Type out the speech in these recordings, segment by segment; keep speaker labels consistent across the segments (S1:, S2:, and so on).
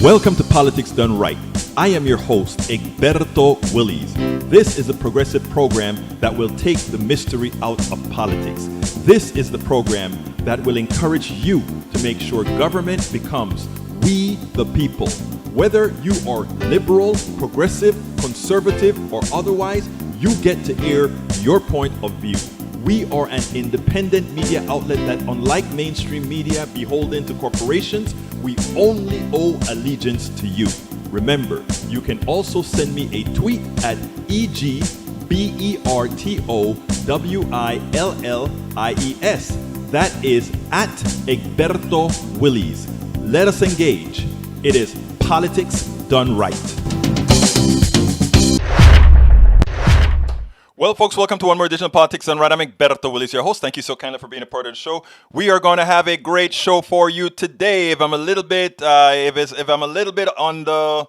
S1: Welcome to Politics Done Right. I am your host, Egberto Willies. This is a progressive program that will take the mystery out of politics. This is the program that will encourage you to make sure government becomes we the people. Whether you are liberal, progressive, conservative, or otherwise, you get to air your point of view. We are an independent media outlet that, unlike mainstream media beholden to corporations, we only owe allegiance to you. Remember, you can also send me a tweet at EGBERTOWILLIES. That is at Egberto Willies. Let us engage. It is Politics Done Right. Well, folks, welcome to one more edition of Politics Done Right. I'm Egberto Willies, your host. Thank you so kindly for being a part of the show. We are going to have a great show for you today. If I'm a little bit, if I'm a little bit on the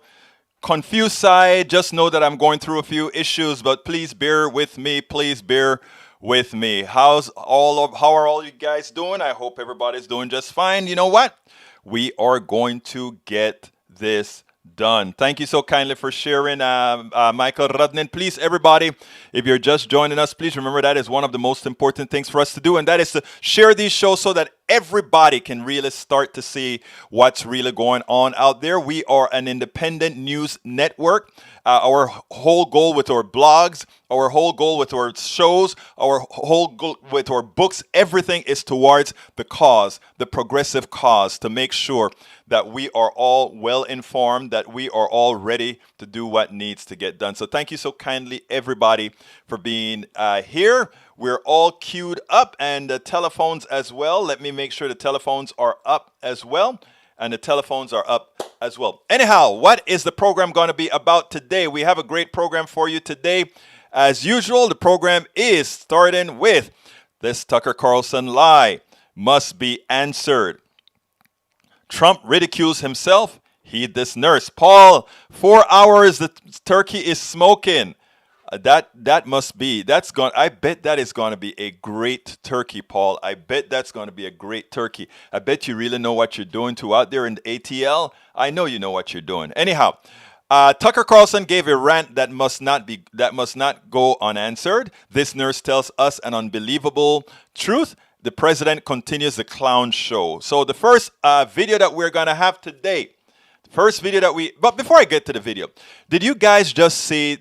S1: confused side, just know that I'm going through a few issues. But please bear with me. Please bear with me. How are all you guys doing? I hope everybody's doing just fine. You know what? We are going to get this done. Thank you so kindly for sharing, Michael Rudnin. Please, everybody, if you're just joining us, please remember that is one of the most important things for us to do, and that is to share these shows so that everybody can really start to see what's really going on out there. We are an independent news network. Our whole goal with our blogs, our whole goal with our shows, our whole goal with our books, everything is towards the cause, the progressive cause, to make sure that we are all well informed, that we are all ready to do what needs to get done. So thank you so kindly, everybody, for being here. We're all queued up, and the telephones as well. Let me make sure the telephones are up as well. And the telephones are up as well. Anyhow, what is the program going to be about today? We have a great program for you today. As usual, the program is starting with this Tucker Carlson lie must be answered. Trump ridicules himself. Heed this nurse. Paul, 4 hours the turkey is smoking. I bet that is going to be a great turkey, Paul. I bet that's going to be a great turkey. I bet you really know what you're doing too out there in the ATL. I know you know what you're doing. Anyhow, Tucker Carlson gave a rant that must not go unanswered. This nurse tells us an unbelievable truth. The president continues the clown show. So the first video that we're going to have today, but before I get to the video, did you guys just see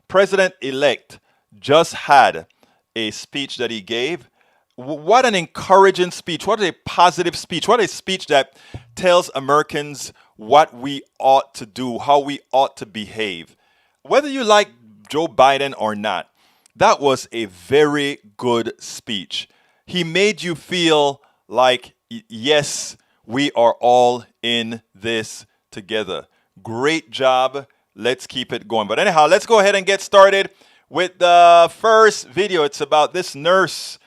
S1: President-elect just had a speech that he gave? What an encouraging speech. What a positive speech. What a speech that tells Americans what we ought to do, how we ought to behave. Whether you like Joe Biden or not, that was a very good speech. He made you feel like, yes, we are all in this together. Great job. Let's keep it going. But anyhow, let's go ahead and get started with the first video. It's about this nurse.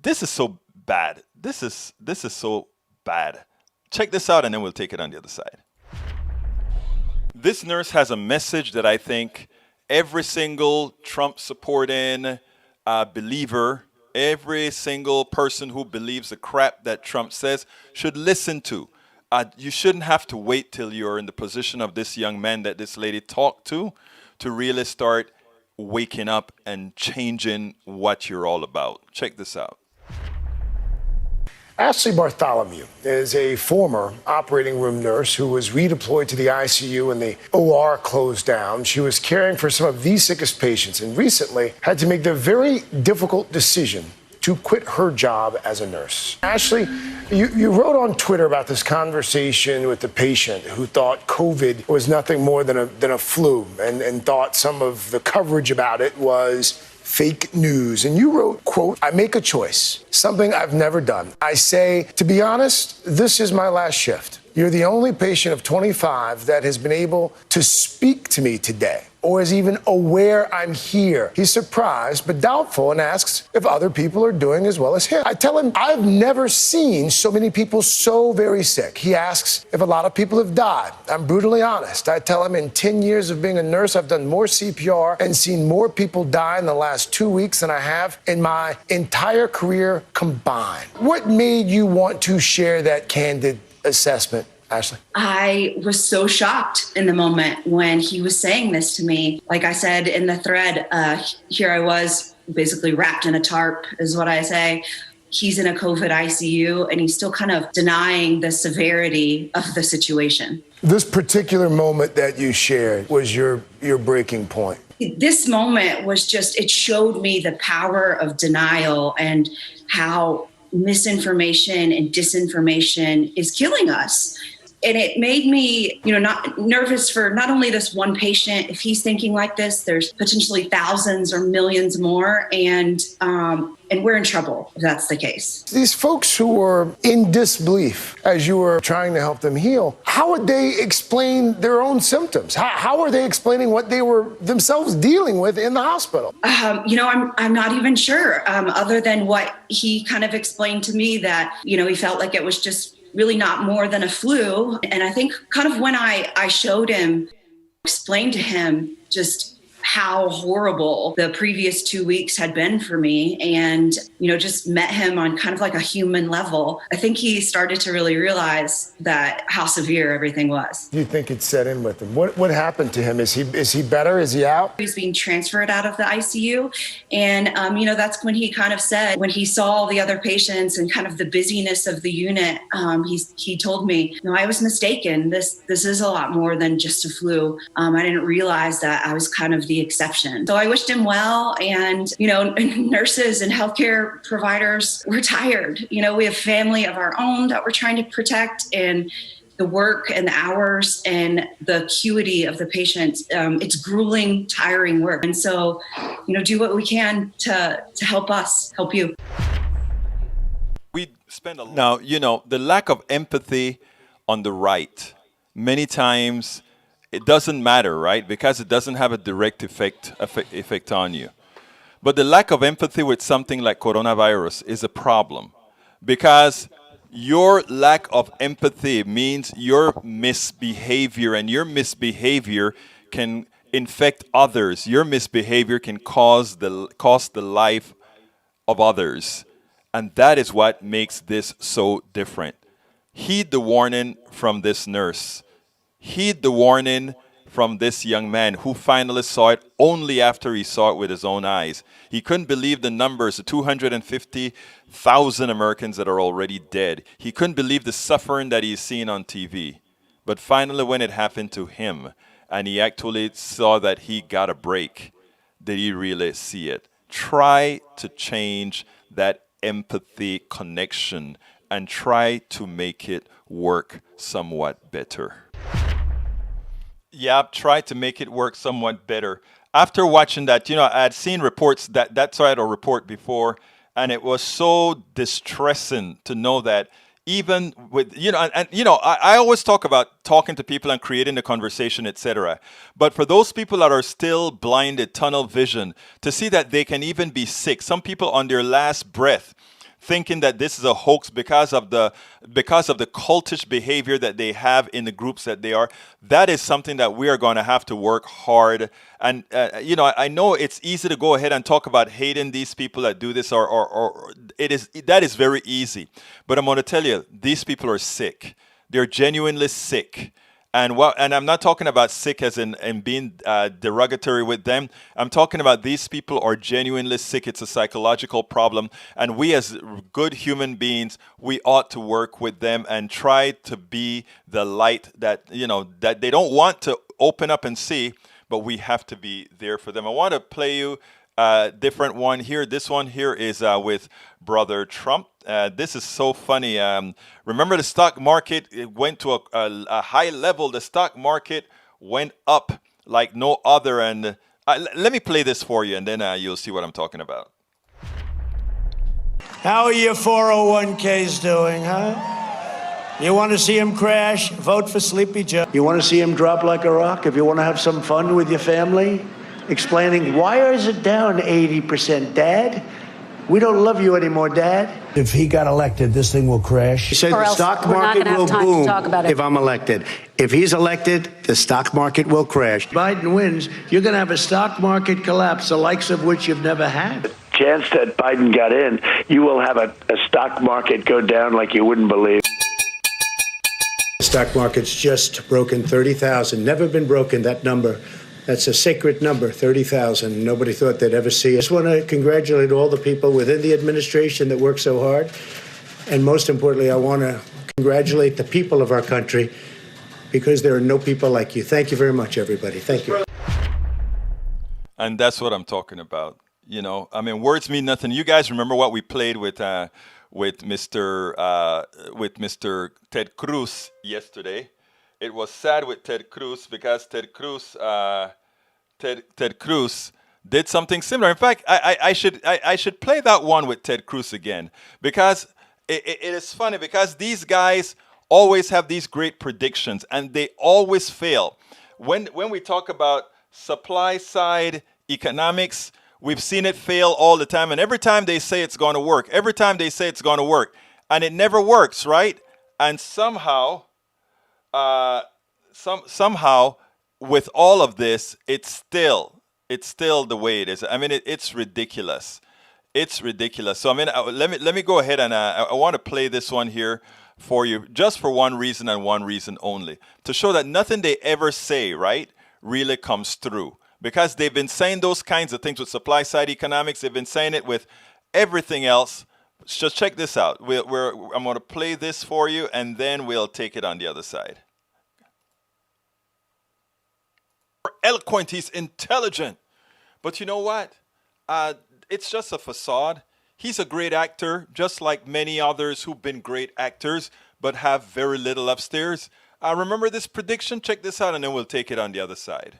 S1: This is so bad. This is so bad. Check this out, and then we'll take it on the other side. This nurse has a message that I think every single Trump-supporting believer, every single person who believes the crap that Trump says should listen to. You shouldn't have to wait till you're in the position of this young man that this lady talked to really start waking up and changing what you're all about. Check this out.
S2: Ashley Bartholomew is a former operating room nurse who was redeployed to the ICU and the OR closed down. She was caring for some of the sickest patients and recently had to make the very difficult decision to quit her job as a nurse. Ashley, you wrote on Twitter about this conversation with the patient who thought COVID was nothing more than a flu and thought some of the coverage about it was fake news. And you wrote, quote, "I make a choice, something I've never done. I say, to be honest, this is my last shift. You're the only patient of 25 that has been able to speak to me today or is even aware I'm here. He's surprised but doubtful and asks if other people are doing as well as him. I tell him I've never seen so many people so very sick. He asks if a lot of people have died. I'm brutally honest. I tell him in 10 years of being a nurse, I've done more CPR and seen more people die in the last 2 weeks than I have in my entire career combined. What made you want to share that candid assessment, Ashley?
S3: I was so shocked in the moment when he was saying this to me. Like I said in the thread, here I was basically wrapped in a tarp, is what I say. He's in a COVID ICU and he's still kind of denying the severity of the situation.
S2: This particular moment that you shared was your breaking point.
S3: This moment was just, it showed me the power of denial and how misinformation and disinformation is killing us. And it made me, not nervous for not only this one patient. If he's thinking like this, there's potentially thousands or millions more, and we're in trouble if that's the case.
S2: These folks who were in disbelief as you were trying to help them heal, how would they explain their own symptoms? How are they explaining what they were themselves dealing with in the hospital?
S3: I'm not even sure, other than what he kind of explained to me, that, he felt like it was just really not more than a flu. And I think kind of when I showed him, explained to him just how horrible the previous 2 weeks had been for me, and, just met him on kind of like a human level, I think he started to really realize that how severe everything was.
S2: Do you think it set in with him? What happened to him? Is he better? Is he out?
S3: He's being transferred out of the ICU. And, that's when he kind of said, when he saw the other patients and kind of the busyness of the unit, he told me, I was mistaken. This is a lot more than just a flu. I didn't realize that I was kind of the exception. So I wished him well. And, nurses and healthcare providers, we're tired. We have family of our own that we're trying to protect, and the work and the hours and the acuity of the patients, it's grueling, tiring work. And so, do what we can to help us, help you.
S1: We spend now, the lack of empathy on the right, many times it doesn't matter, right? Because it doesn't have a direct effect on you. But the lack of empathy with something like coronavirus is a problem, because your lack of empathy means your misbehavior, and your misbehavior can infect others. Your misbehavior can cost the life of others. And that is what makes this so different. Heed the warning from this nurse. Heed the warning from this young man who finally saw it only after he saw it with his own eyes. He couldn't believe the numbers, the 250,000 Americans that are already dead. He couldn't believe the suffering that he's seen on TV. But finally, when it happened to him, and he actually saw that he got a break, did he really see it? Try to change that empathy connection and try to make it work somewhat better. Yeah, try to make it work somewhat better. After watching that, I had seen reports that's why I had a report before, and it was so distressing to know that even with, I always talk about talking to people and creating the conversation, etc. But for those people that are still blinded, tunnel vision, to see that they can even be sick, some people on their last breath, thinking that this is a hoax because of the cultish behavior that they have in the groups that they are. That is something that we are going to have to work hard. And I know it's easy to go ahead and talk about hating these people that do this, or that is very easy. But I'm going to tell you, these people are sick. They're genuinely sick. And I'm not talking about sick as in being derogatory with them. I'm talking about these people are genuinely sick. It's a psychological problem. And we as good human beings, we ought to work with them and try to be the light that they don't want to open up and see, but we have to be there for them. I want to play you a different one here. This one here is with Brother Trump. This is so funny. Remember the stock market, it went to a high level. The stock market went up like no other. And let me play this for you, and then you'll see what I'm talking about.
S4: How are your 401ks doing, huh? You want to see him crash? Vote for Sleepy Joe.
S5: You want to see him drop like a rock? If you want to have some fun with your family, explaining why is it down 80%, Dad? We don't love you anymore, Dad.
S4: If he got elected, this thing will crash.
S5: He said the stock market will boom if I'm elected. If he's elected, the stock market will crash. Biden wins, you're going to have a stock market collapse, the likes of which you've never had.
S6: Chance that Biden got in, you will have a stock market go down like you wouldn't believe.
S5: The stock market's just broken 30,000. Never been broken, that number. That's a sacred number, 30,000. Nobody thought they'd ever see it. I just want to congratulate all the people within the administration that work so hard. And most importantly, I want to congratulate the people of our country because there are no people like you. Thank you very much, everybody. Thank you.
S1: And that's what I'm talking about. You know, I mean, words mean nothing. You guys remember what we played with Mr. Ted Cruz yesterday? It was sad with Ted Cruz because Ted Cruz did something similar. In fact, I should play that one with Ted Cruz again because it is funny because these guys always have these great predictions and they always fail. When we talk about supply side economics, we've seen it fail all the time. And every time they say it's going to work, and it never works, right? And somehow with all of this, it's still the way it is. I mean, it's ridiculous. It's ridiculous. So I mean, let me go ahead and I want to play this one here for you, just for one reason and one reason only, to show that nothing they ever say, right, really comes through. Because they've been saying those kinds of things with supply side economics. They've been saying it with everything else. Just check this out. I'm going to play this for you, and then we'll take it on the other side. Eloquent, he's intelligent. But you know what? It's just a facade. He's a great actor, just like many others who've been great actors, but have very little upstairs. Remember this prediction? Check this out, and then we'll take it on the other side.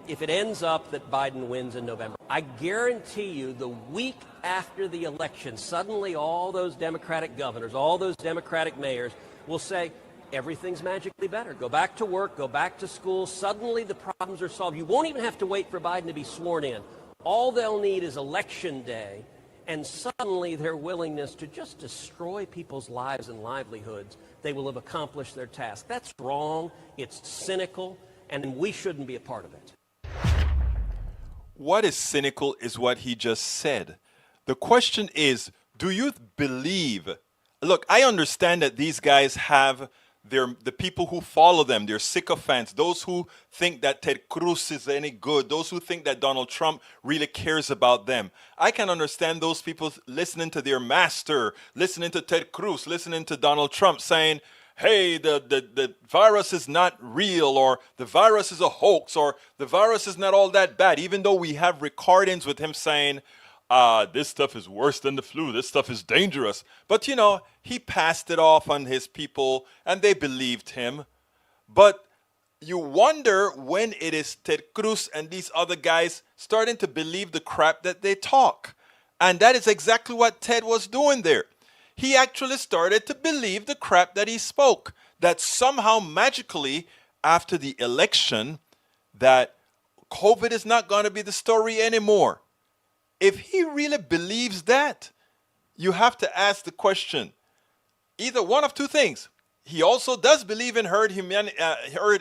S7: If it ends up that Biden wins in November, I guarantee you the week after the election, suddenly all those Democratic governors, all those Democratic mayors will say, everything's magically better. Go back to work, go back to school. Suddenly the problems are solved. You won't even have to wait for Biden to be sworn in. All they'll need is election day, and suddenly their willingness to just destroy people's lives and livelihoods, they will have accomplished their task. That's wrong. It's cynical, and we shouldn't be a part of it.
S1: What is cynical is what he just said. The question is, do you believe? Look, I understand that these guys have the people who follow them, their sycophants, those who think that Ted Cruz is any good, those who think that Donald Trump really cares about them. I can understand those people listening to their master, listening to Ted Cruz, listening to Donald Trump saying, hey, the virus is not real, or the virus is a hoax, or the virus is not all that bad, even though we have recordings with him saying, this stuff is worse than the flu, this stuff is dangerous. But, you know, he passed it off on his people, and they believed him. But you wonder when it is Ted Cruz and these other guys starting to believe the crap that they talk. And that is exactly what Ted was doing there. He actually started to believe the crap that he spoke, that somehow magically after the election that COVID is not going to be the story anymore. If he really believes that, you have to ask the question, either one of two things. He also does believe in herd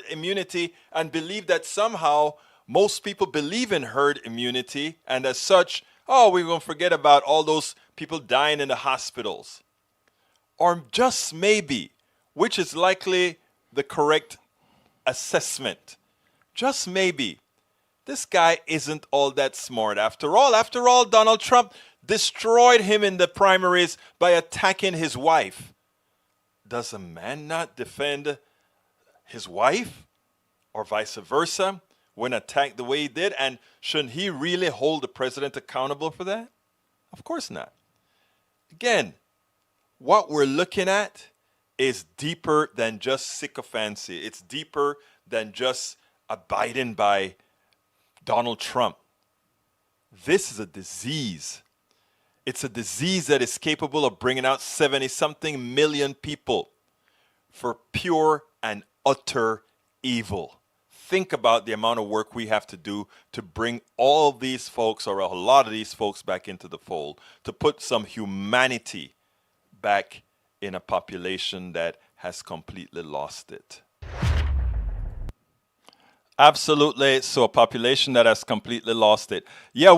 S1: immunity and believe that somehow most people believe in herd immunity, and as such, we're going to forget about all those people dying in the hospitals. Or just maybe, which is likely the correct assessment, just maybe, this guy isn't all that smart after all. After all, Donald Trump destroyed him in the primaries by attacking his wife. Does a man not defend his wife or vice versa when attacked the way he did? And shouldn't he really hold the president accountable for that? Of course not. Again, what we're looking at is deeper than just sycophancy. It's deeper than just abiding by Donald Trump. This is a disease. It's a disease that is capable of bringing out 70-something million people for pure and utter evil. Think about the amount of work we have to do to bring all these folks, or a lot of these folks, back into the fold, to put some humanity back in a population that has completely lost it. Absolutely. So a population that has completely lost it. Yeah,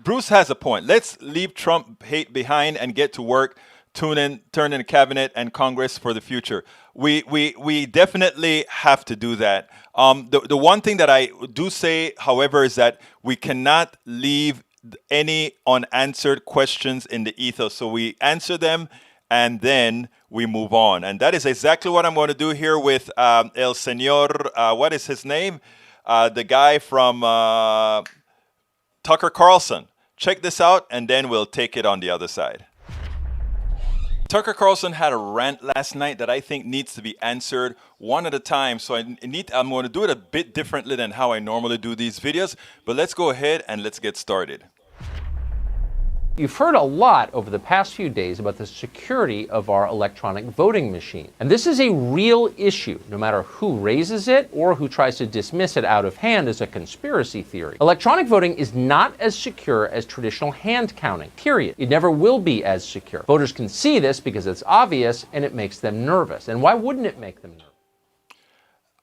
S1: Bruce has a point. Let's leave Trump hate behind and get to work, turn in the cabinet and Congress for the future. We definitely have to do that. The one thing that I do say, however, is that we cannot leave any unanswered questions in the ether. So we answer them and then we move on. And that is exactly what I'm going to do here with El Señor, what is his name? The guy from Tucker Carlson. Check this out, and then we'll take it on the other side. Tucker Carlson had a rant last night that I think needs to be answered one at a time. So I'm going to do it a bit differently than how I normally do these videos. But let's go ahead and let's get started.
S8: You've heard a lot over the past few days about the security of our electronic voting machine. And this is a real issue, no matter who raises it or who tries to dismiss it out of hand as a conspiracy theory. Electronic voting is not as secure as traditional hand counting, period. It never will be as secure. Voters can see this because it's obvious and it makes them nervous. And why wouldn't it make them nervous?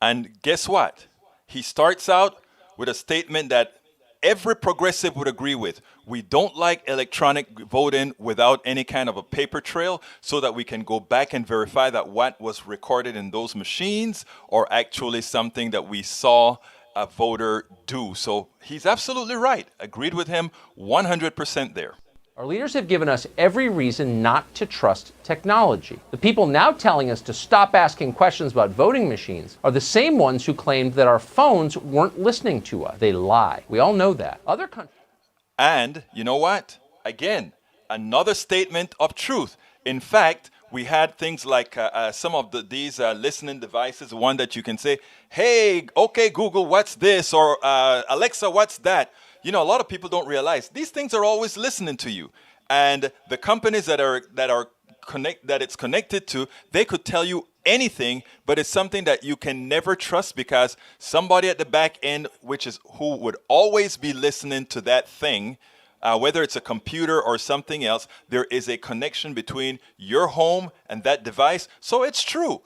S1: And guess what? He starts out with a statement that every progressive would agree with. We don't like electronic voting without any kind of a paper trail, so that we can go back and verify that what was recorded in those machines are actually something that we saw a voter do. So he's absolutely right. Agreed with him 100% there.
S8: Our leaders have given us every reason not to trust technology. The people now telling us to stop asking questions about voting machines are the same ones who claimed that our phones weren't listening to us. They lie. We all know that. Other countries.
S1: And you know what? Again, another statement of truth. In fact, we had things like some of these listening devices, one that you can say, hey, okay, Google, what's this? Or Alexa, what's that? You know, a lot of people don't realize these things are always listening to you. And the companies that it's connected to, they could tell you anything, but it's something that you can never trust, because somebody at the back end, who would always be listening to that thing, whether it's a computer or something else, there is a connection between your home and that device. So it's true.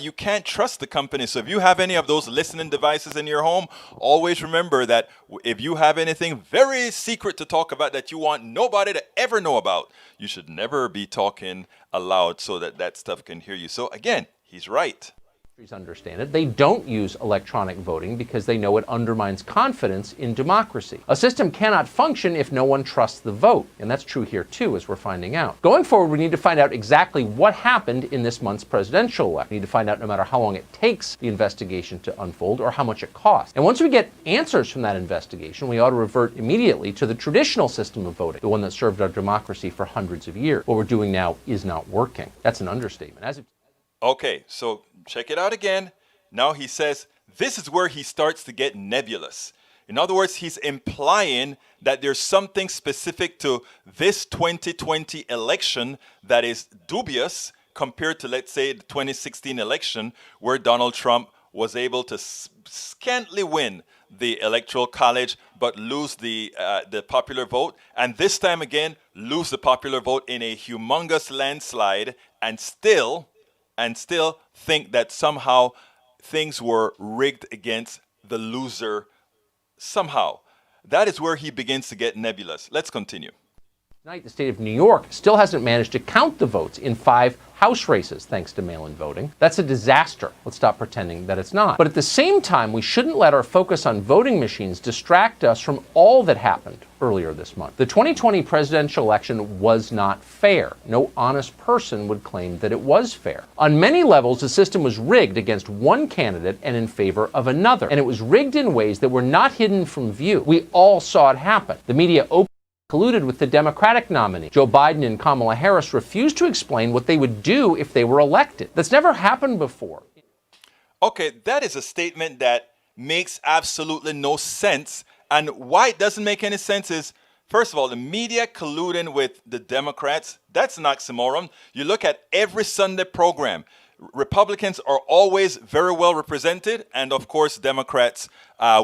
S1: You can't trust the company. So if you have any of those listening devices in your home, always remember that if you have anything very secret to talk about that you want nobody to ever know about, you should never be talking aloud so that that stuff can hear you. So again, he's right.
S8: Understand it. They don't use electronic voting because they know it undermines confidence in democracy. A system cannot function if no one trusts the vote. And that's true here too, as we're finding out. Going forward, we need to find out exactly what happened in this month's presidential election. We need to find out no matter how long it takes the investigation to unfold or how much it costs. And once we get answers from that investigation, we ought to revert immediately to the traditional system of voting, the one that served our democracy for hundreds of years. What we're doing now is not working. That's an understatement.
S1: Okay, so check it out again. Now he says this is where he starts to get nebulous. In other words, he's implying that there's something specific to this 2020 election that is dubious compared to, let's say, the 2016 election, where Donald Trump was able to scantily win the Electoral College but lose the popular vote, and this time again lose the popular vote in a humongous landslide, and still think that somehow things were rigged against the loser somehow. That is where he begins to get nebulous. Let's continue.
S8: Tonight, the state of New York still hasn't managed to count the votes in 5 House races thanks to mail-in voting. That's a disaster. Let's stop pretending that it's not. But at the same time, we shouldn't let our focus on voting machines distract us from all that happened earlier this month. The 2020 presidential election was not fair. No honest person would claim that it was fair. On many levels, the system was rigged against one candidate and in favor of another. And it was rigged in ways that were not hidden from view. We all saw it happen. The media colluded with the Democratic nominee. Joe Biden and Kamala Harris refused to explain what they would do if they were elected. That's never happened before.
S1: Okay, that is a statement that makes absolutely no sense. And why it doesn't make any sense is First of all, the media colluding with the Democrats, that's an oxymoron. You look at every Sunday program, Republicans are always very well represented, and of course, Democrats,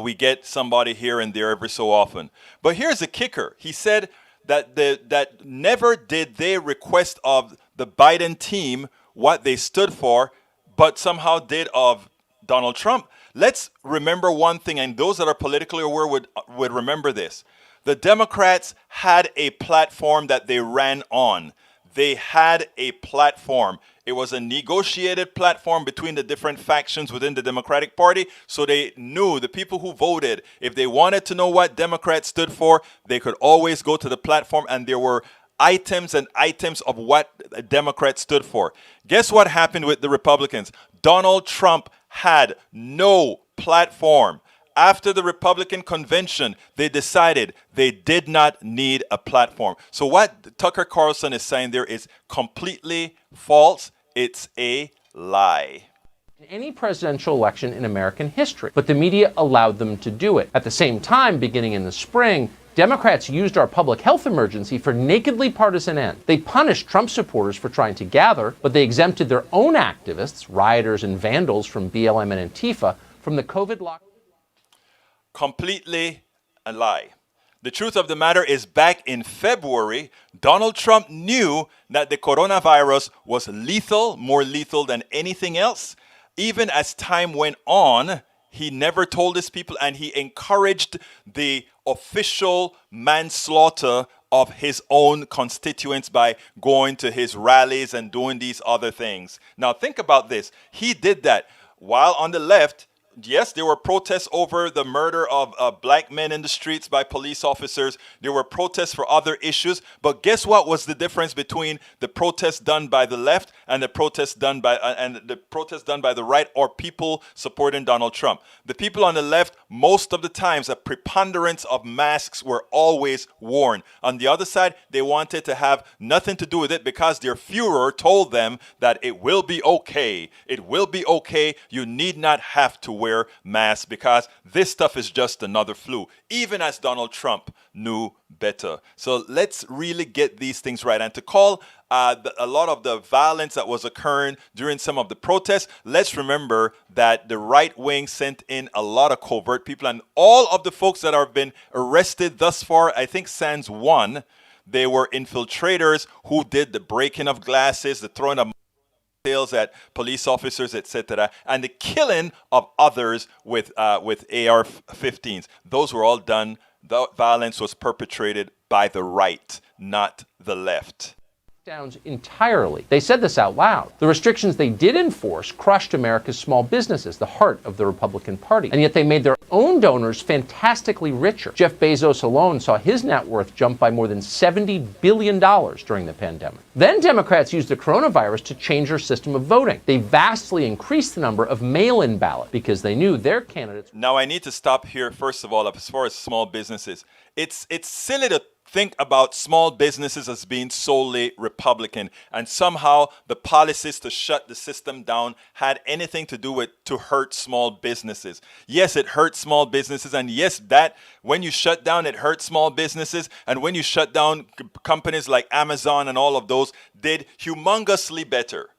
S1: we get somebody here and there every so often. But here's the kicker. He said that never did they request of the Biden team what they stood for, but somehow did of Donald Trump. Let's remember one thing, and those that are politically aware would remember this. The Democrats had a platform that they ran on. They had a platform. It was a negotiated platform between the different factions within the Democratic Party, so they knew, the people who voted, if they wanted to know what Democrats stood for, they could always go to the platform, and there were items and items of what Democrats stood for. Guess what happened with the Republicans? Donald Trump had no platform. After the Republican convention, they decided they did not need a platform. So what Tucker Carlson is saying there is completely false. It's a lie.
S8: Any presidential election in American history, but the media allowed them to do it. At the same time, beginning in the spring, Democrats used our public health emergency for nakedly partisan ends. They punished Trump supporters for trying to gather, but they exempted their own activists, rioters and vandals from BLM and Antifa, from the COVID lockdown.
S1: Completely a lie. The truth of the matter is, back in February, Donald Trump knew that the coronavirus was lethal, more lethal than anything else. Even as time went on, he never told his people, and he encouraged the official manslaughter of his own constituents by going to his rallies and doing these other things. Now think about this. He did that while on the left. Yes, there were protests over the murder of black men in the streets by police officers. There were protests for other issues. But guess what was the difference between the protests done by the left and the protests done by the right, or people supporting Donald Trump? The people on the left, most of the times, a preponderance of masks were always worn. On the other side, they wanted to have nothing to do with it because their Führer told them that it will be okay. It will be okay. You need not have to wear masks because this stuff is just another flu, even as Donald Trump knew better. So let's really get these things right. And to call a lot of the violence that was occurring during some of the protests, let's remember that the right wing sent in a lot of covert people, and all of the folks that have been arrested thus far, I think sans one, they were infiltrators who did the breaking of glasses, the throwing of at police officers, etc., and the killing of others with AR-15s. Those were all done. The violence was perpetrated by the right, not the left.
S8: Downs entirely. They said this out loud. The restrictions they did enforce crushed America's small businesses, the heart of the Republican Party. And yet they made their own donors fantastically richer. Jeff Bezos alone saw his net worth jump by more than $70 billion during the pandemic. Then Democrats used the coronavirus to change their system of voting. They vastly increased the number of mail-in ballots because they knew their candidates.
S1: Now I need to stop here, first of all, as far as small businesses. It's silly to think about small businesses as being solely Republican, and somehow the policies to shut the system down had anything to do with to hurt small businesses. Yes, it hurt small businesses, and yes, that when you shut down, it hurt small businesses, and when you shut down, companies like Amazon and all of those did humongously better.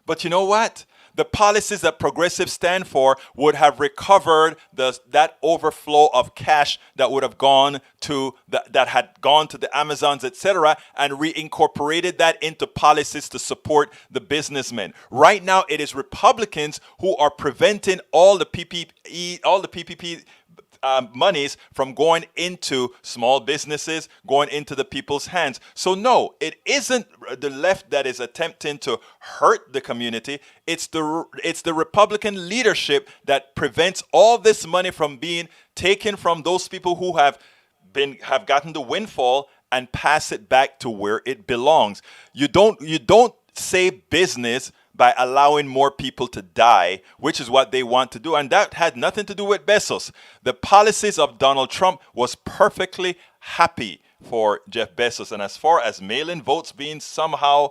S1: But you know what? The policies that progressives stand for would have recovered that overflow of cash that would have gone to that had gone to the Amazons, etc., and reincorporated that into policies to support the businessmen. Right now, it is Republicans who are preventing all the PPP monies from going into small businesses, going into the people's hands. So no, it isn't the left that is attempting to hurt the community. It's the Republican leadership that prevents all this money from being taken from those people who have gotten the windfall and pass it back to where it belongs. You don't say business by allowing more people to die, which is what they want to do. And that had nothing to do with Bezos. The policies of Donald Trump was perfectly happy for Jeff Bezos. And as far as mail-in votes being somehow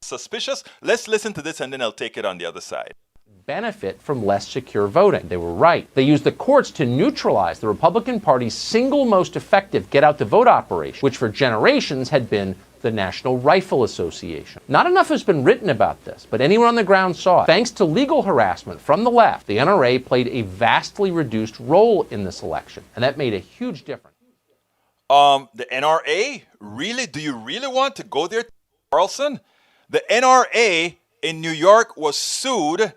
S1: suspicious, let's listen to this and then I'll take it on the other side.
S8: benefit from less secure voting. They were right. They used the courts to neutralize the Republican Party's single most effective get-out-the-vote operation, which for generations had been the National Rifle Association. Not enough has been written about this, but anyone on the ground saw it. Thanks to legal harassment from the left, the NRA played a vastly reduced role in this election, and that made a huge difference.
S1: The NRA? Really? Do you really want to go there, Carlson? The NRA in New York was sued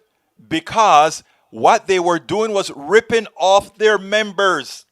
S1: because what they were doing was ripping off their members.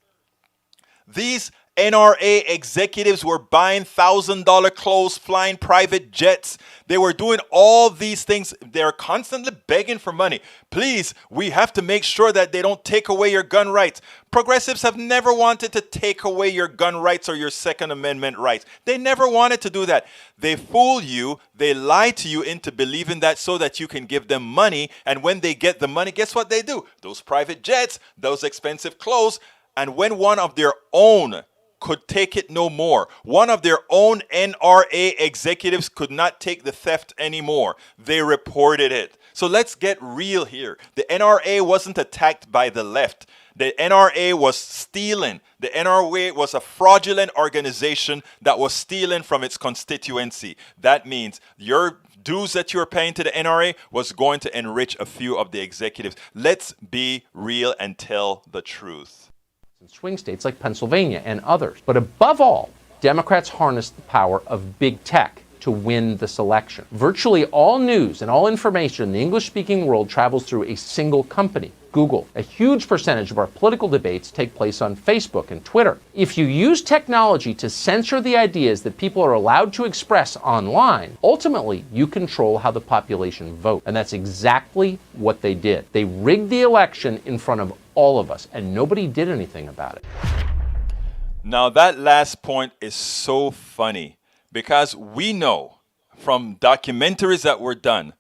S1: These NRA executives were buying $1,000 clothes, flying private jets. They were doing all these things. They're constantly begging for money. Please, we have to make sure that they don't take away your gun rights. Progressives have never wanted to take away your gun rights or your Second Amendment rights. They never wanted to do that. They fool you. They lie to you into believing that so that you can give them money. And when they get the money, guess what they do? Those private jets, those expensive clothes. And when one of their own could take it no more, one of their own NRA executives could not take the theft anymore, they reported it. So let's get real here. The NRA wasn't attacked by the left. The NRA was stealing. The NRA was a fraudulent organization that was stealing from its constituency. That means your dues that you're paying to the NRA was going to enrich a few of the executives. Let's be real and tell the truth.
S8: In swing states like Pennsylvania and others. But above all, Democrats harnessed the power of big tech to win this election. Virtually all news and all information in the English-speaking world travels through a single company, Google. A huge percentage of our political debates take place on Facebook and Twitter. If you use technology to censor the ideas that people are allowed to express online, ultimately you control how the population vote. And that's exactly what they did. They rigged the election in front of all of us, and nobody did anything about it.
S1: Now that last point is so funny because we know from documentaries that were done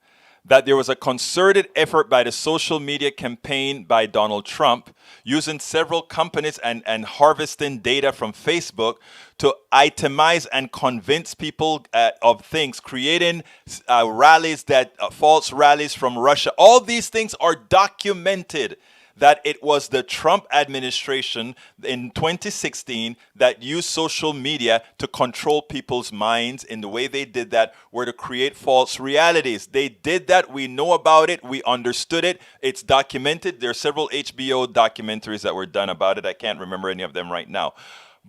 S1: that there was a concerted effort by the social media campaign by Donald Trump using several companies and harvesting data from Facebook to itemize and convince people of things, creating rallies false rallies from Russia. All these things are documented. That it was the Trump administration in 2016 that used social media to control people's minds. In the way they did that were to create false realities. They did that. We know about it. We understood it. It's documented. There are several HBO documentaries that were done about it. I can't remember any of them right now.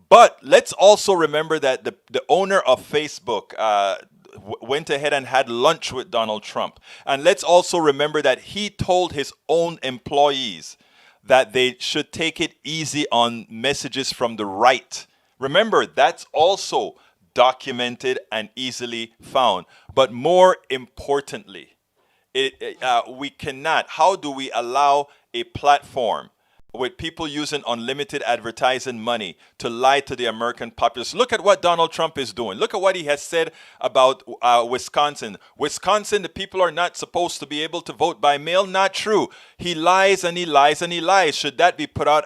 S1: But let's also remember that the owner of Facebook went ahead and had lunch with Donald Trump. And let's also remember that he told his own employees that they should take it easy on messages from the right. Remember, that's also documented and easily found. But more importantly, we cannot. How do we allow a platform with people using unlimited advertising money to lie to the American populace? Look at what Donald Trump is doing. Look at what he has said about Wisconsin. Wisconsin, the people are not supposed to be able to vote by mail. Not true. He lies and he lies and he lies. Should that be put out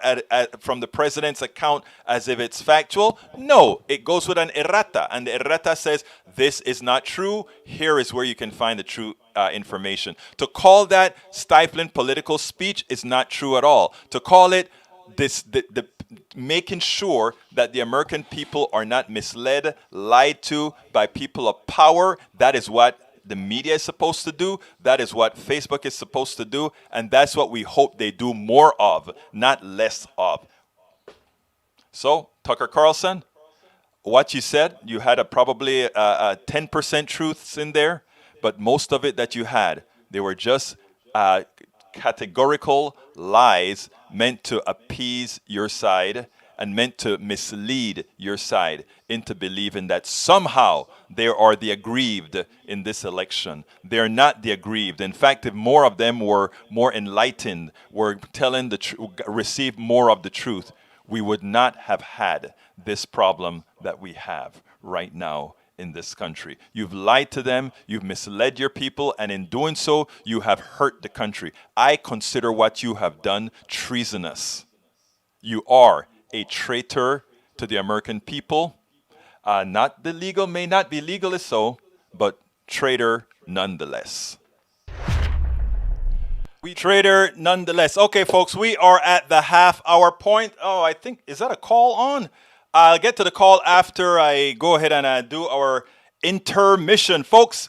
S1: from the president's account as if it's factual? No, it goes with an errata. And the errata says, this is not true. Here is where you can find the true information. To call that stifling political speech is not true at all. To call it the making sure that the American people are not misled, lied to by people of power, that is what the media is supposed to do. That is what Facebook is supposed to do. And that's what we hope they do more of, not less of. So, Tucker Carlson, what you said, you had probably 10% truths in there. But most of it that you had, they were just categorical lies meant to appease your side and meant to mislead your side into believing that somehow they are the aggrieved in this election. They're not the aggrieved. In fact, if more of them were more enlightened, were telling received more of the truth, we would not have had this problem that we have right now in this country. You've lied to them, you've misled your people, and in doing so, you have hurt the country. I consider what you have done treasonous. You are a traitor to the American people. Not the legal, may not be legally so, but traitor nonetheless. We trader nonetheless. Okay, folks, we are at the half-hour point. Oh, I think, is that a call on? I'll get to the call after I go ahead and do our intermission. Folks,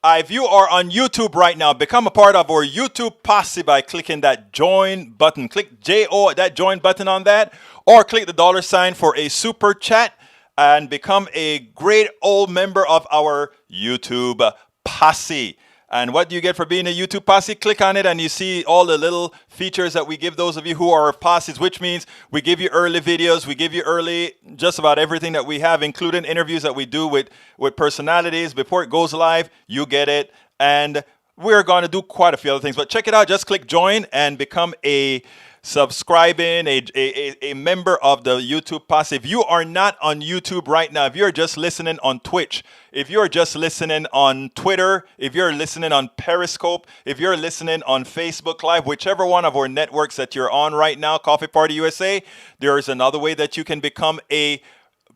S1: if you are on YouTube right now, become a part of our YouTube posse by clicking that join button. Click J-O, that join button on that, or click the $ for a super chat and become a great old member of our YouTube posse. And what do you get for being a YouTube posse? Click on it and you see all the little features that we give those of you who are posses, which means we give you early videos, we give you early just about everything that we have, including interviews that we do with personalities. Before it goes live, you get it. And we're going to do quite a few other things. But check it out. Just click join and become a a member of the YouTube posse. If you are not on YouTube right now, if you're just listening on Twitch, if you're just listening on Twitter, if you're listening on Periscope, if you're listening on Facebook Live, whichever one of our networks that you're on right now, Coffee Party USA, there is another way that you can become a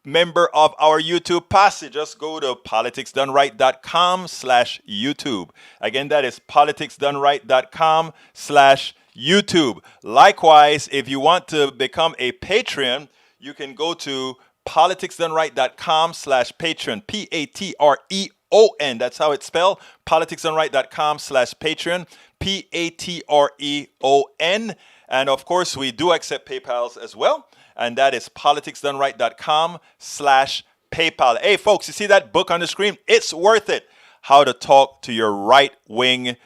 S1: member of our YouTube posse. Just go to politicsdoneright.com/YouTube. Again, that is politicsdoneright.com/YouTube. Likewise, if you want to become a Patreon, you can go to politicsdoneright.com/Patreon. Patreon. That's how it's spelled. politicsdoneright.com/Patreon. Patreon. And of course, we do accept PayPals as well. And that is politicsdoneright.com/PayPal. Hey, folks, you see that book on the screen? It's worth it. How to talk to your right-wing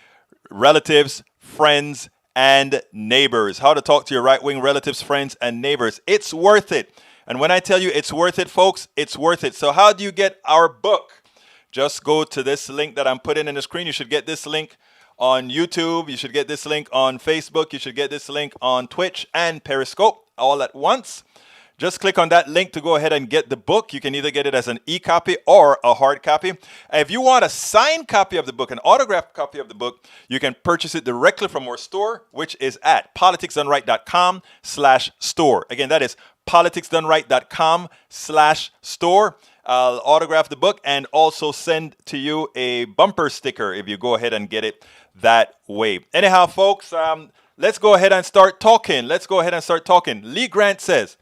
S1: relatives, friends, and neighbors. How to talk to your right-wing relatives, friends, and neighbors. It's worth it. And when I tell you it's worth it, folks, it's worth it. So how do you get our book? Just go to this link that I'm putting in the screen. You should get this link on YouTube. You should get this link on Facebook. You should get this link on Twitch and Periscope all at once. Just click on that link to go ahead and get the book. You can either get it as an e-copy or a hard copy. If you want a signed copy of the book, an autographed copy of the book, you can purchase it directly from our store, which is at politicsdoneright.com/store. Again, that is politicsdoneright.com/store. I'll autograph the book and also send to you a bumper sticker if you go ahead and get it that way. Anyhow, folks, let's go ahead and start talking. Lee Grant says,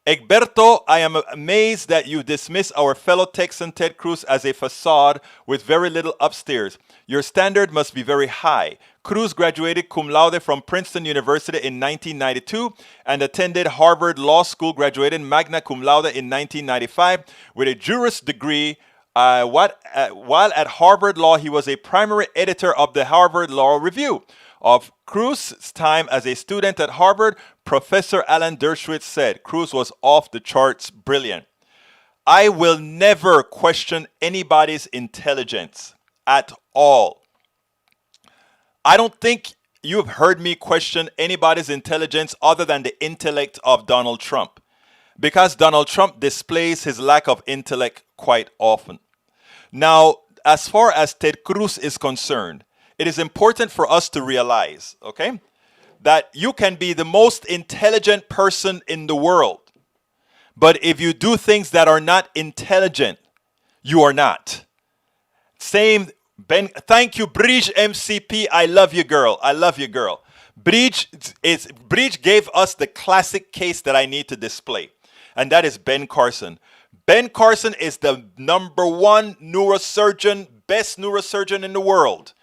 S1: Egberto, I am amazed that you dismiss our fellow Texan Ted Cruz as a facade with very little upstairs. Your standard must be very high. Cruz graduated cum laude from Princeton University in 1992 and attended Harvard Law School, graduated magna cum laude in 1995 with a Juris degree. While at Harvard Law, he was a primary editor of the Harvard Law Review. Of Cruz's time as a student at Harvard, Professor Alan Dershowitz said, Cruz was off the charts brilliant. I will never question anybody's intelligence at all. I don't think you have heard me question anybody's intelligence other than the intellect of Donald Trump, because Donald Trump displays his lack of intellect quite often. Now, as far as Ted Cruz is concerned, it is important for us to realize, okay, that you can be the most intelligent person in the world, but if you do things that are not intelligent, you are not. Same, Ben, thank you, Bridge MCP, I love you, girl. Bridge gave us the classic case that I need to display, and that is Ben Carson. Ben Carson is the #1 neurosurgeon, best neurosurgeon in the world.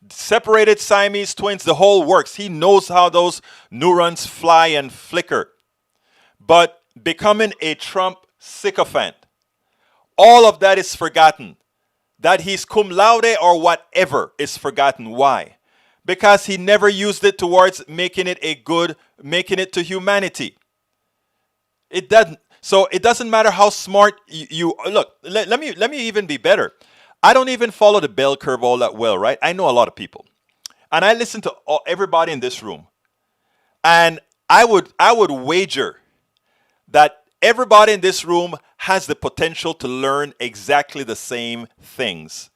S1: Separated Siamese twins, the whole works. He knows how those neurons fly and flicker. But becoming a Trump sycophant, all of that is forgotten. That he's cum laude or whatever is forgotten. Why? Because he never used it towards making it to humanity. It doesn't. So it doesn't matter how smart you look. Let me even be better. I don't even follow the bell curve all that well, right? I know a lot of people. And I listen to everybody in this room. And I would wager that everybody in this room has the potential to learn exactly the same things,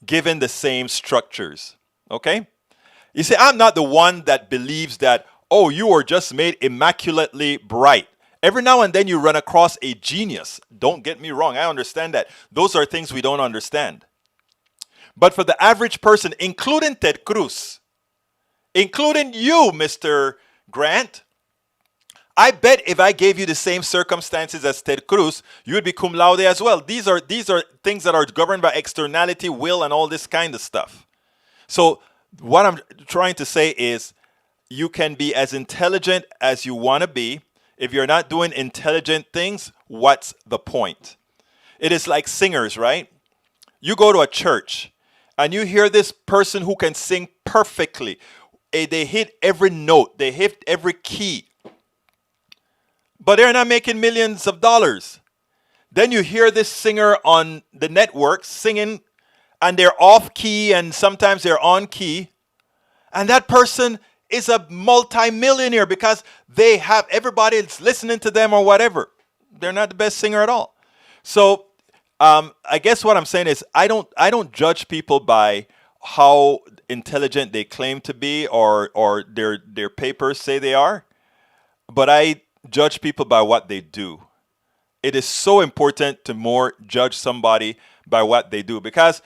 S1: given the same structures. Okay? You see, I'm not the one that believes that, oh, you are just made immaculately bright. Every now and then you run across a genius. Don't get me wrong. I understand that. Those are things we don't understand. But for the average person, including Ted Cruz, including you, Mr. Grant. I bet if I gave you the same circumstances as Ted Cruz, you would be cum laude as well. These are things that are governed by externality, will, and all this kind of stuff. So what I'm trying to say is you can be as intelligent as you want to be. If you're not doing intelligent things, what's the point? It is like singers, right? You go to a church and you hear this person who can sing perfectly. They hit every note. They hit every key. But they're not making millions of dollars. Then you hear this singer on the network singing, and they're off key, and sometimes they're on key. And that person is a multi-millionaire because they have everybody that's listening to them or whatever. They're not the best singer at all. So I guess what I'm saying is I don't judge people by how intelligent they claim to be or their papers say they are, but I judge people by what they do. It is so important to more judge somebody by what they do, because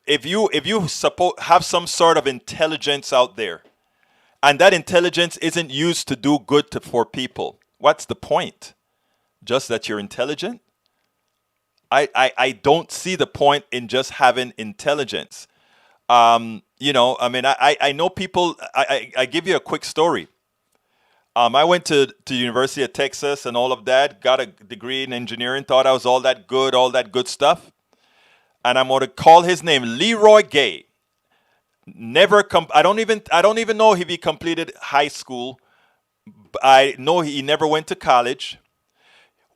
S1: if you have some sort of intelligence out there and that intelligence isn't used to do good for people, what's the point? Just that you're intelligent? I don't see the point in just having intelligence. I know people. I give you a quick story. I went to University of Texas and all of that, got a degree in engineering, thought I was all that good stuff. And I'm going to call his name Leroy Gay. I don't even know if he completed high school. I know he never went to college.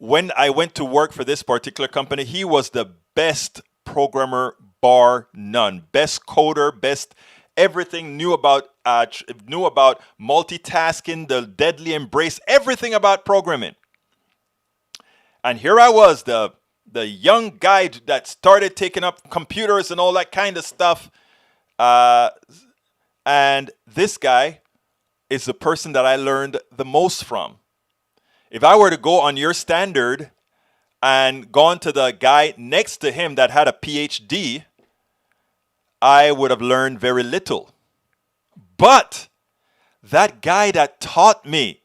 S1: When I went to work for this particular company, he was the best programmer bar none. Best coder, best everything, knew about multitasking, the deadly embrace, everything about programming. And here I was, the young guy that started taking up computers and all that kind of stuff. And this guy is the person that I learned the most from. If I were to go on your standard and gone to the guy next to him that had a PhD, I would have learned very little. But that guy that taught me,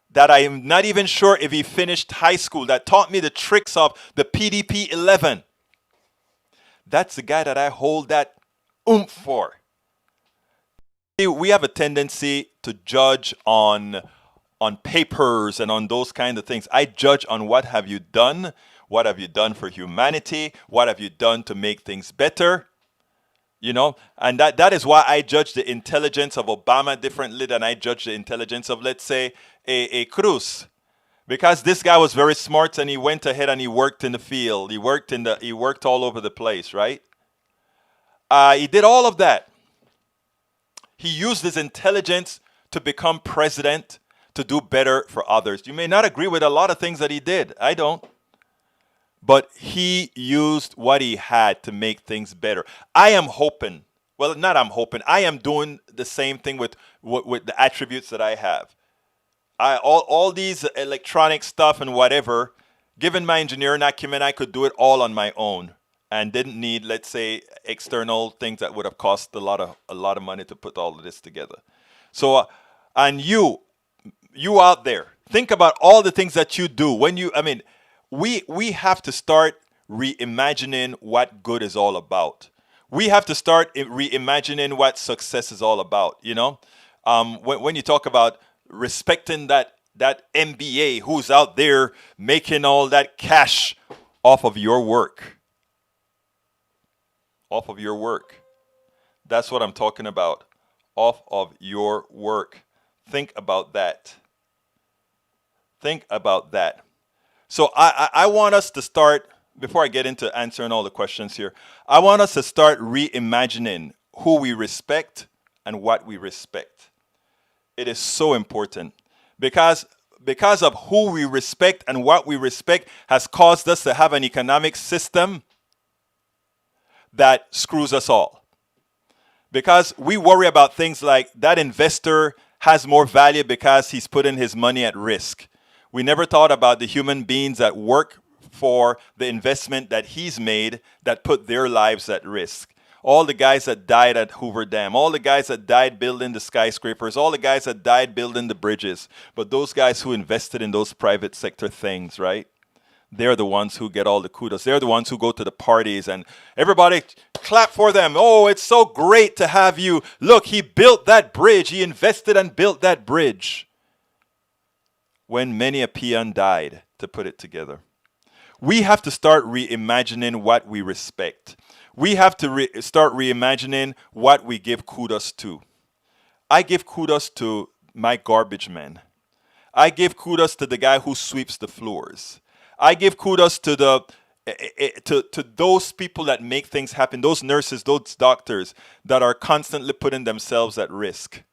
S1: that I am not even sure if he finished high school, that taught me the tricks of the PDP-11, that's the guy that I hold that oomph for. We have a tendency to judge on papers and on those kind of things. I judge on what have you done for humanity, what have you done to make things better. And that is why I judge the intelligence of Obama differently than I judge the intelligence of, let's say, a Cruz. Because this guy was very smart and he went ahead and he worked in the field. He worked all over the place, right? He did all of that. He used his intelligence to become president, to do better for others. You may not agree with a lot of things that he did. I don't. But he used what he had to make things better. I am hoping, I am doing the same thing with the attributes that I have. All these electronic stuff and whatever, given my engineering acumen, I could do it all on my own and didn't need, let's say, external things that would have cost a lot of money to put all of this together. So, and you out there, think about all the things that you do. We have to start reimagining what good is all about. We have to start reimagining what success is all about. When you talk about respecting that MBA who's out there making all that cash off of your work. Off of your work. That's what I'm talking about. Off of your work. Think about that. Think about that. So I want us to start, before I get into answering all the questions here, I want us to start reimagining who we respect and what we respect. It is so important because of who we respect and what we respect has caused us to have an economic system that screws us all. Because we worry about things like that investor has more value because he's putting his money at risk. We never thought about the human beings that work for the investment that he's made that put their lives at risk. all the guys that died at Hoover Dam, all the guys that died building the skyscrapers, all the guys that died building the bridges. But those guys who invested in those private sector things, right? They're the ones who get all the kudos. They're the ones who go to the parties and everybody clap for them. Oh, it's so great to have you. Look, he built that bridge. He invested and built that bridge. When many a peon died to put it together. We have to start reimagining what we respect. We have to start reimagining what we give kudos to. I give kudos to my garbage man. I give kudos to the guy who sweeps the floors. I give kudos to to those people that make things happen, those nurses, those doctors that are constantly putting themselves at risk.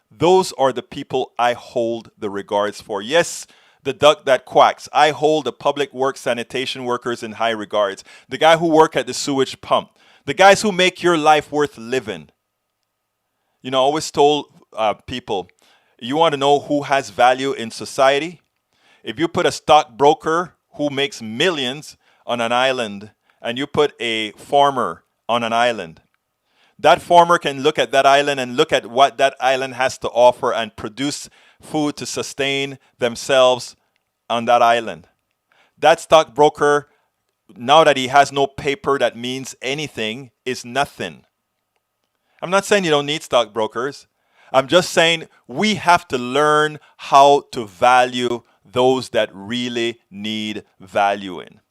S1: Those are the people I hold the regards for. Yes, the duck that quacks. I hold the public works sanitation workers in high regards. The guy who work at the sewage pump. The guys who make your life worth living. You know, I always told people, you want to know who has value in society? If you put a stockbroker who makes millions on an island and you put a farmer on an island, that farmer can look at that island and look at what that island has to offer and produce food to sustain themselves on that island. That stockbroker, now that he has no paper that means anything, is nothing. I'm not saying you don't need stockbrokers. I'm just saying we have to learn how to value those that really need valuing.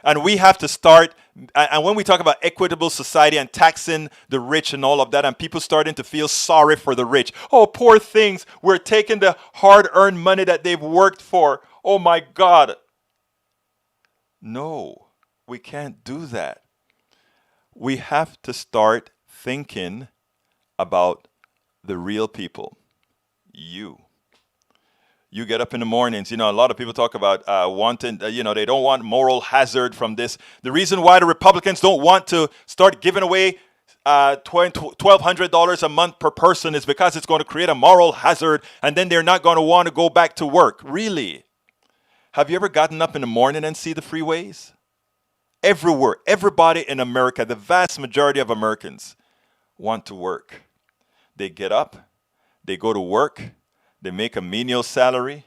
S1: And we have to start, and when we talk about equitable society and taxing the rich and all of that, and people starting to feel sorry for the rich. Oh, poor things. We're taking the hard-earned money that they've worked for. Oh, my God. No, we can't do that. We have to start thinking about the real people. You get up in the mornings, you know, a lot of people talk about wanting, they don't want moral hazard from this. The reason why the Republicans don't want to start giving away $1,200 a month per person is because it's going to create a moral hazard and then they're not going to want to go back to work. Really? Have you ever gotten up in the morning and see the freeways? Everywhere, everybody in America, the vast majority of Americans want to work. They get up, they go to work, they make a menial salary.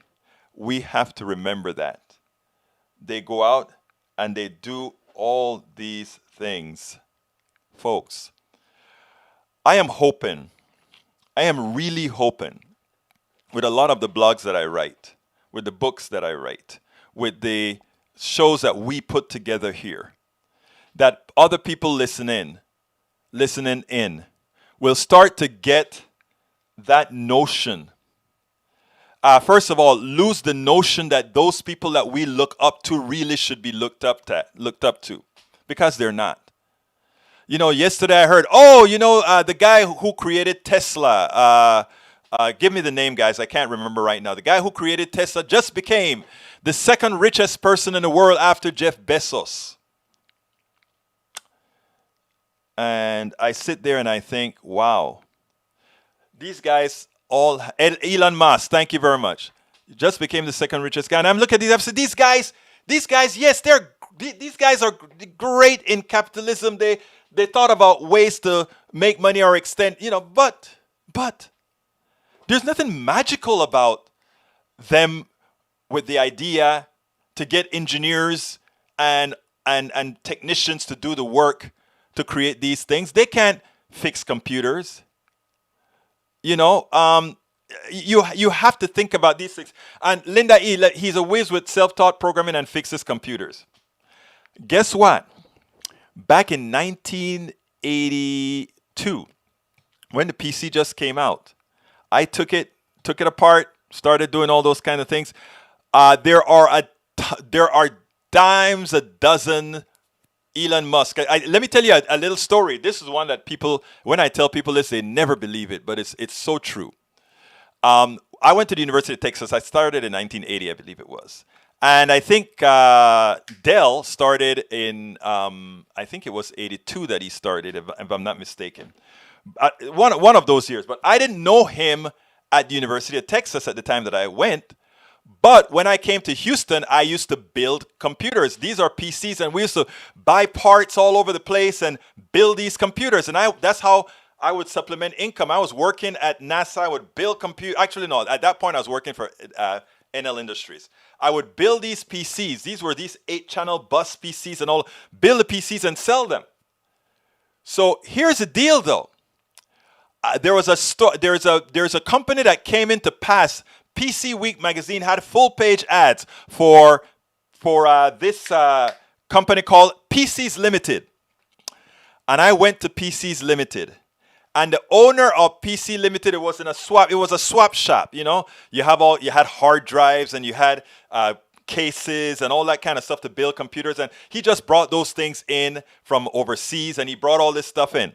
S1: We have to remember that. They go out and they do all these things. Folks, I am really hoping, with a lot of the blogs that I write, with the books that I write, with the shows that we put together here, that other people listening in, will start to get that notion. First of all, lose the notion that those people that we look up to really should be looked up to, because they're not. You know, yesterday I heard, the guy who created Tesla, give me the name, guys, I can't remember right now. The guy who created Tesla just became the second richest person in the world after Jeff Bezos. And I sit there and I think, wow, these guys Elon Musk, thank you very much. He just became the second richest guy. And I'm looking at these episodes. These guys, yes, these guys are great in capitalism. They thought about ways to make money or extend, but there's nothing magical about them with the idea to get engineers and technicians to do the work to create these things. They can't fix computers. You have to think about these things. And Linda E., he's a whiz with self-taught programming and fixes computers. Guess what? Back in 1982, when the PC just came out, I took it apart, started doing all those kind of things. There are dimes a dozen Elon Musk. Let me tell you a little story. This is one that people, when I tell people this, they never believe it, but it's so true. I went to the University of Texas. I started in 1980, I believe it was. And I think Dell started in, I think it was 82 that he started, if I'm not mistaken. One of those years. But I didn't know him at the University of Texas at the time that I went. But when I came to Houston, I used to build computers. These are PCs, and we used to buy parts all over the place and build these computers. And that's how I would supplement income. I was working at NASA. I would build computers. Actually, no, at that point, I was working for NL Industries. I would build these PCs. These were these 8-channel bus PCs and all. Build the PCs and sell them. So here's the deal, though. There's a company that came into pass. PC Week magazine had full-page ads for this company called PCs Limited, and I went to PCs Limited, and the owner of PC Limited, it was a swap shop. You know, you had hard drives and you had cases and all that kind of stuff to build computers, and he just brought those things in from overseas, and he brought all this stuff in.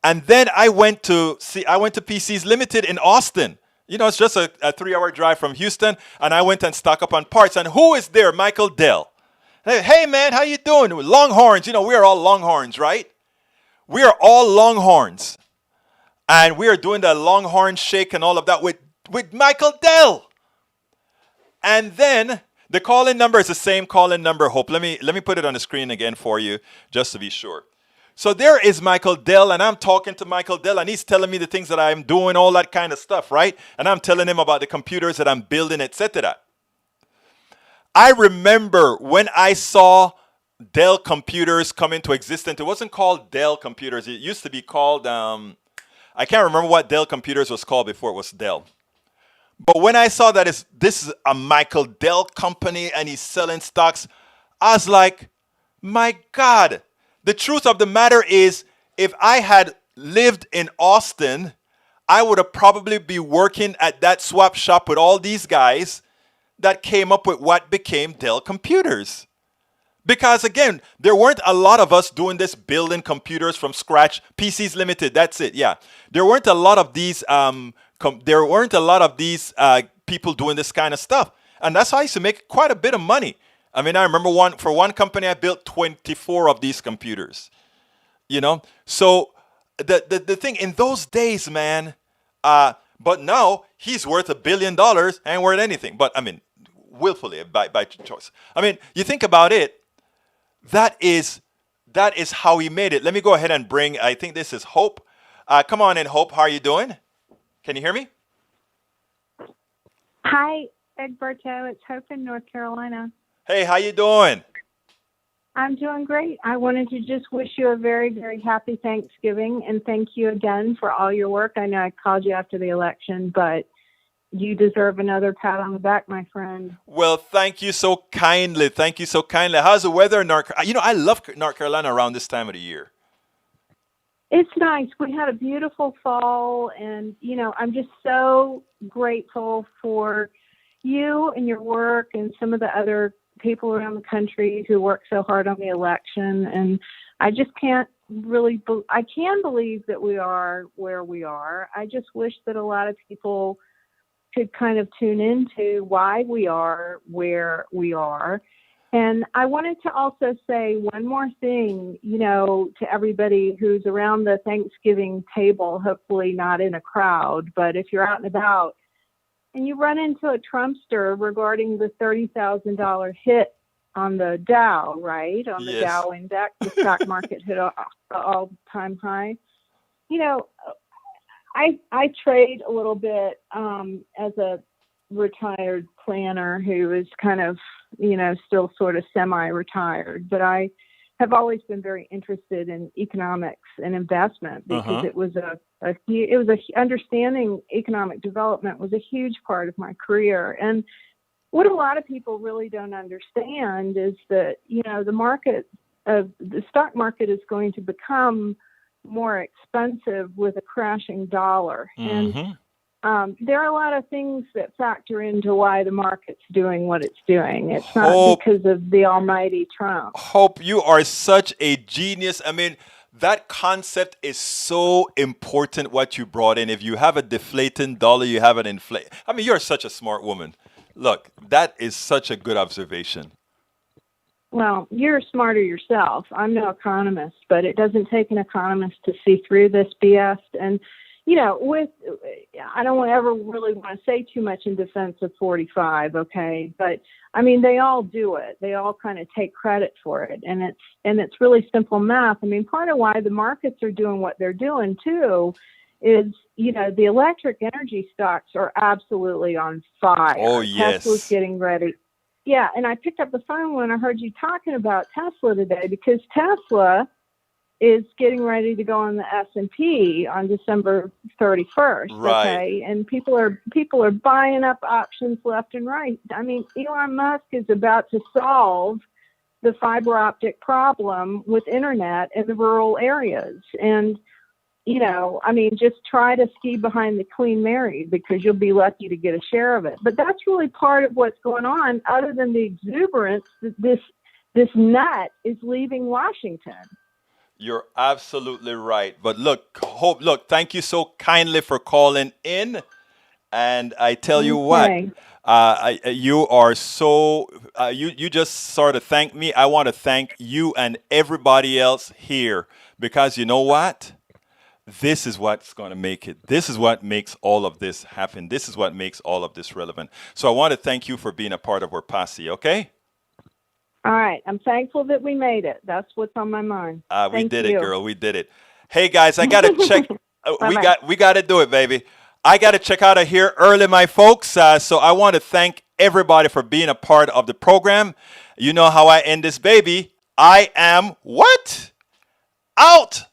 S1: And then I went to PCs Limited in Austin. You know, it's just a 3-hour drive from Houston, and I went and stocked up on parts. And who is there? Michael Dell. Hey, man, how you doing? Longhorns. You know, we are all Longhorns, right? We are all Longhorns. And we are doing the Longhorn shake and all of that with Michael Dell. And then the call-in number is the same call-in number, Hope. Let me put it on the screen again for you, just to be sure. So there is Michael Dell, and I'm talking to Michael Dell, and he's telling me the things that I'm doing, all that kind of stuff, right? And I'm telling him about the computers that I'm building, etc. I remember when I saw Dell computers come into existence. It wasn't called Dell computers. It used to be called, I can't remember what Dell computers was called before it was Dell. But when I saw that this is a Michael Dell company and he's selling stocks, I was like, my God. The truth of the matter is, if I had lived in Austin, I would have probably been working at that swap shop with all these guys that came up with what became Dell computers. Because again, there weren't a lot of us doing this, building computers from scratch. PCs Limited, that's it. Yeah, there weren't a lot of these. People doing this kind of stuff, and that's how I used to make quite a bit of money. I mean, I remember for one company, I built 24 of these computers. You know, so the thing in those days, man. But now he's worth $1 billion, ain't worth anything. But I mean, willfully by choice. I mean, you think about it. That is how he made it. Let me go ahead and bring. I think this is Hope. Come on in, Hope. How are you doing? Can you hear me?
S9: Hi, Egberto. It's Hope in North Carolina.
S1: Hey, how you doing?
S9: I'm doing great. I wanted to just wish you a very, very happy Thanksgiving and thank you again for all your work. I know I called you after the election, but you deserve another pat on the back, my friend.
S1: Well, thank you so kindly. Thank you so kindly. How's the weather in North Carolina? You know, I love North Carolina around this time of the year.
S9: It's nice. We had a beautiful fall, and, you know, I'm just so grateful for you and your work and some of the other people around the country who work so hard on the election. And I just can't really, I can believe that we are where we are. I just wish that a lot of people could kind of tune into why we are where we are. And I wanted to also say one more thing, you know, to everybody who's around the Thanksgiving table, hopefully not in a crowd, but if you're out and about, and you run into a Trumpster regarding the $30,000 hit on the Dow, right? On the
S1: Yes.
S9: Dow index, the stock market hit an all-time high. You know, I trade a little bit as a retired planner who is kind of, you know, still sort of semi-retired, but I have always been very interested in economics and investment because it was understanding economic development was a huge part of my career. And what a lot of people really don't understand is that, you know, the stock market is going to become more expensive with a crashing dollar. And there are a lot of things that factor into why the market's doing what it's doing. It's not because of the almighty Trump.
S1: Hope, you are such a genius. I mean, that concept is so important, what you brought in. If you have a deflating dollar, you have an inflation. I mean, you're such a smart woman. Look, that is such a good observation.
S9: Well, you're smarter yourself. I'm no economist, but it doesn't take an economist to see through this BS. And, I don't ever really want to say too much in defense of 45, okay? But I mean, they all do it. They all kind of take credit for it, and it's really simple math. I mean, part of why the markets are doing what they're doing too is, the electric energy stocks are absolutely on fire.
S1: Oh, yes.
S9: Tesla's getting ready. Yeah, and I picked up the phone when I heard you talking about Tesla today, because Tesla is getting ready to go on the S&P on December 31st.
S1: Right.
S9: Okay, and people are buying up options left and right. I mean, Elon Musk is about to solve the fiber optic problem with internet in the rural areas, and just try to ski behind the Queen Mary, because you'll be lucky to get a share of it. But that's really part of what's going on, other than the exuberance that this nut is leaving Washington.
S1: You're absolutely right. But look, thank you so kindly for calling in. And I tell you what, you are so, you just sort of thank me. I want to thank you and everybody else here, because you know what? This is what's going to make it. This is what makes all of this happen. This is what makes all of this relevant. So I want to thank you for being a part of our posse, okay?
S9: All right. I'm thankful that we made it. That's what's on my mind.
S1: We did it, girl. We did it. Hey, guys, I got to check. We got to do it, baby. I got to check out of here early, my folks. So I want to thank everybody for being a part of the program. You know how I end this, baby. I am what? Out.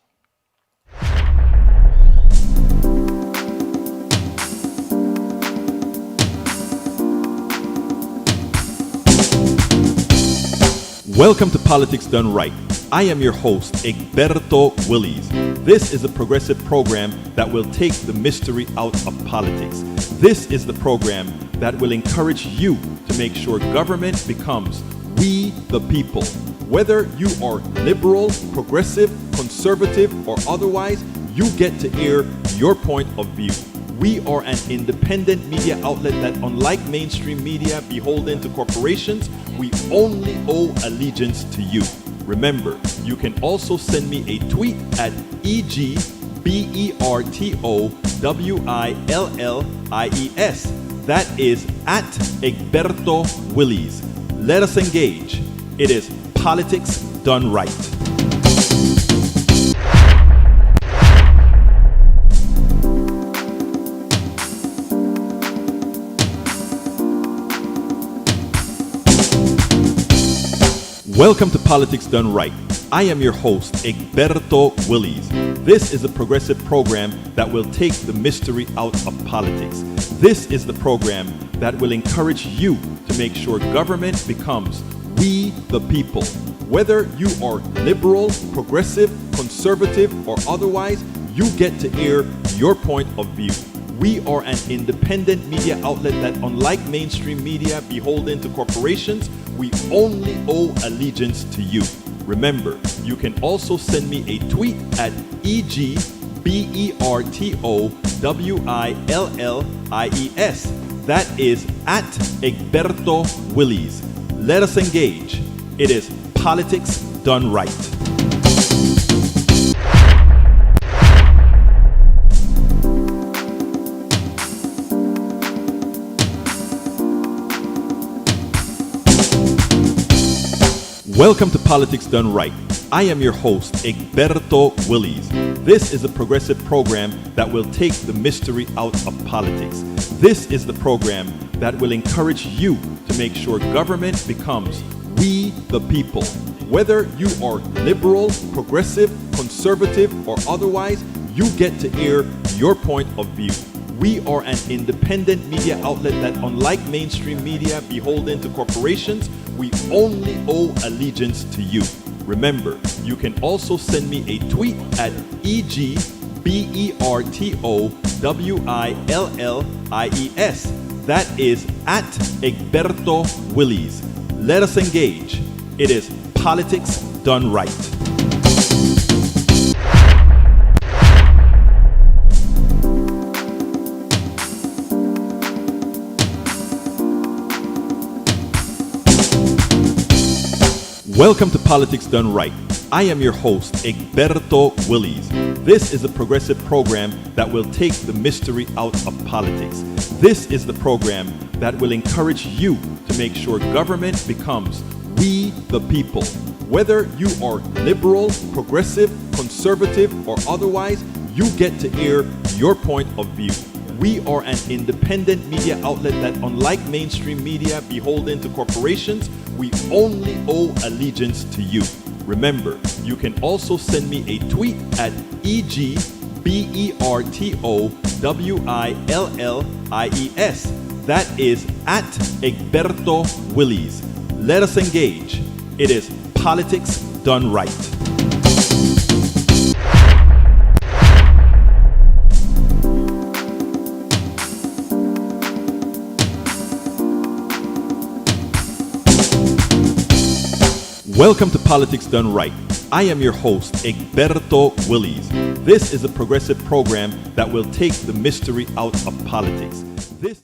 S1: Welcome to Politics Done Right. I am your host, Egberto Willies. This is a progressive program that will take the mystery out of politics. This is the program that will encourage you to make sure government becomes we the people. Whether you are liberal, progressive, conservative, or otherwise, you get to air your point of view. We are an independent media outlet that, unlike mainstream media beholden to corporations, we only owe allegiance to you. Remember, you can also send me a tweet at EGBERTOWILLIES. That is at Egberto Willies. Let us engage. It is Politics Done Right. Welcome to Politics Done Right. I am your host, Egberto Willies. This is a progressive program that will take the mystery out of politics. This is the program that will encourage you to make sure government becomes we the people. Whether you are liberal, progressive, conservative, or otherwise, you get to air your point of view. We are an independent media outlet that, unlike mainstream media beholden to corporations, we only owe allegiance to you. Remember, you can also send me a tweet at EGBERTOWILLIES. That is at Egberto Willies. Let us engage. It is Politics Done Right. Welcome to Politics Done Right. I am your host, Egberto Willies. This is a progressive program that will take the mystery out of politics. This is the program that will encourage you to make sure government becomes we the people. Whether you are liberal, progressive, conservative, or otherwise, you get to air your point of view. We are an independent media outlet that, unlike mainstream media beholden to corporations, we only owe allegiance to you. Remember, you can also send me a tweet at EGBERTOWILLIES. That is at Egberto Willies. Let us engage. It is Politics Done Right. Welcome to Politics Done Right. I am your host, Egberto Willies. This is a progressive program that will take the mystery out of politics. This is the program that will encourage you to make sure government becomes we the people. Whether you are liberal, progressive, conservative, or otherwise, you get to air your point of view. We are an independent media outlet that, unlike mainstream media beholden to corporations, we only owe allegiance to you. Remember, you can also send me a tweet at EGBERTOWILLIES. That is at Egberto Willies. Let us engage. It is politics done right. Welcome to Politics Done Right. I am your host, Egberto Willies. This is a progressive program that will take the mystery out of politics. This